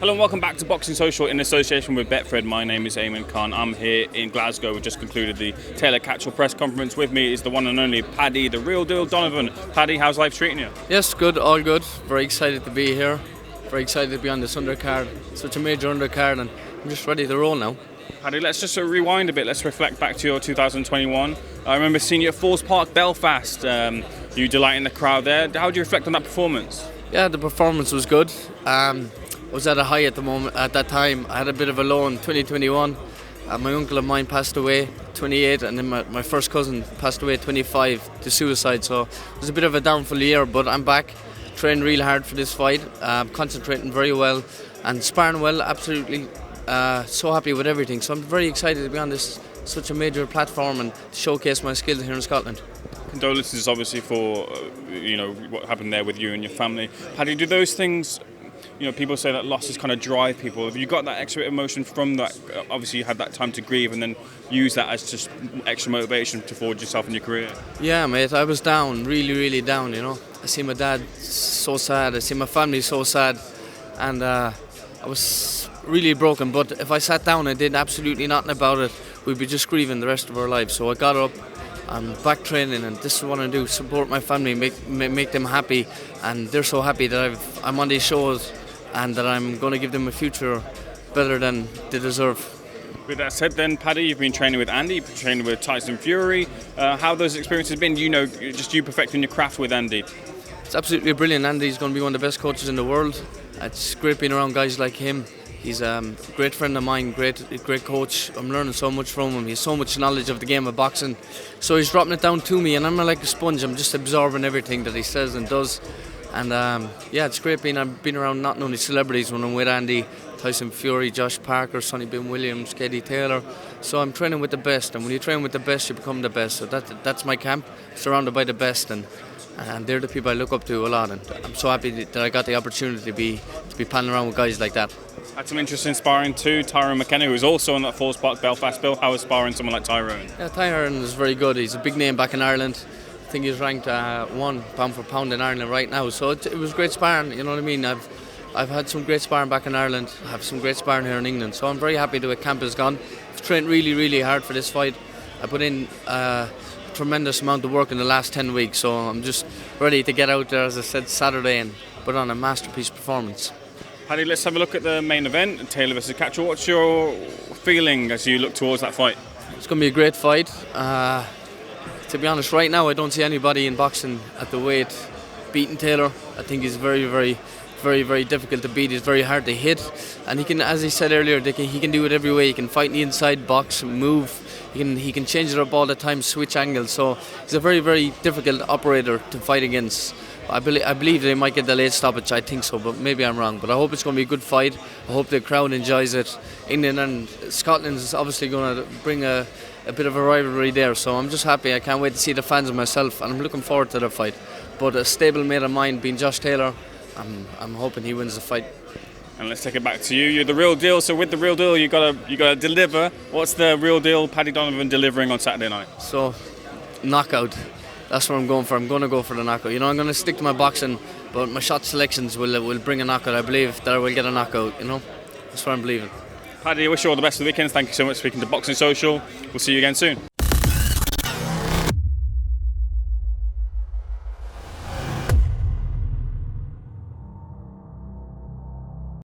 Hello and welcome back to Boxing Social in association with Betfred. My name is Ayman Khan. I'm here in Glasgow. We just concluded the Taylor-Catterall press conference. With me is the one and only Paddy, the real deal Donovan. Paddy, how's life treating you? Yes, good, all good. Very excited to be here. Very excited to be on this undercard. Such a major undercard, and I'm just ready to roll now. Paddy, let's just rewind a bit. Let's reflect back to your 2021. I remember seeing you at Falls Park, Belfast. You delighting the crowd there. How do you reflect on that performance? Yeah, the performance was good. I was at a high at the moment. At that time, I had a bit of a low in 2021. My uncle of mine passed away, 28, and then my first cousin passed away, 25, to suicide. So it was a bit of a downfall year, but I'm back, training real hard for this fight, concentrating very well, and sparring well. Absolutely, so happy with everything. So I'm very excited to be on this such a major platform and showcase my skills here in Scotland. Condolences, obviously, for what happened there with you and your family. Paddy, do those things? People say that losses kind of drive people. Have you got that extra emotion from that? Obviously, you had that time to grieve and then use that as just extra motivation to forge yourself in your career. Yeah, mate, I was down, really, really down, I see my dad so sad, I see my family so sad, and I was really broken. But if I sat down and did absolutely nothing about it, we'd be just grieving the rest of our lives. So I got up, I'm back training, and this is what I do: support my family, make them happy, and they're so happy that I'm on these shows, and that I'm going to give them a future better than they deserve. With that said, then, Paddy, you've been training with Andy, you've been training with Tyson Fury. How have those experiences been? Just you perfecting your craft with Andy. It's absolutely brilliant. Andy's going to be one of the best coaches in the world. It's great being around guys like him. He's a great friend of mine, great coach. I'm learning so much from him. He has so much knowledge of the game of boxing. So he's dropping it down to me, and I'm like a sponge. I'm just absorbing everything that he says and does. And it's great I've been around not only celebrities when I'm with Andy, Tyson Fury, Josh Parker, Sonny Bin Williams, Katie Taylor. So I'm training with the best, and when you train with the best, you become the best. So that's my camp, surrounded by the best, and they're the people I look up to a lot. And I'm so happy that I got the opportunity to be panning around with guys like that. Had some interesting sparring too. Tyrone McKenna, who was also on that Falls Park Belfast bill. How was sparring someone like Tyrone? Yeah, Tyrone is very good. He's a big name back in Ireland. I think he's ranked one pound for pound in Ireland right now. So it was great sparring. You know what I mean? I've had some great sparring back in Ireland. I have some great sparring here in England. So I'm very happy the way camp has gone. I've trained really, really hard for this fight. I put in a tremendous amount of work in the last 10 weeks. So I'm just ready to get out there, as I said, Saturday, and put on a masterpiece performance. Paddy, let's have a look at the main event, Taylor versus Catterall. What's your feeling as you look towards that fight? It's going to be a great fight. To be honest, right now I don't see anybody in boxing at the weight beating Taylor. I think he's very, very, very, very difficult to beat. He's very hard to hit, and he can, as he said earlier, he can do it every way. He can fight in the inside, box, move. He can change it up all the time, switch angles. So he's a very, very difficult operator to fight against. I believe they might get the late stoppage. I think so, but maybe I'm wrong. But I hope it's going to be a good fight. I hope the crowd enjoys it. England and Scotland is obviously going to bring a bit of a rivalry there. So I'm just happy. I can't wait to see the fans and myself, and I'm looking forward to the fight. But a stable mate of mine, being Josh Taylor, I'm hoping he wins the fight. And let's take it back to you. You're the real deal. So with the real deal, you gotta deliver. What's the real deal Paddy Donovan delivering on Saturday night? So, knockout. That's what I'm going for. I'm going to go for the knockout. I'm going to stick to my boxing, but my shot selections will bring a knockout. I believe that I will get a knockout. That's what I'm believing. Paddy, I wish you all the best for the weekend. Thank you so much for speaking to Boxing Social. We'll see you again soon.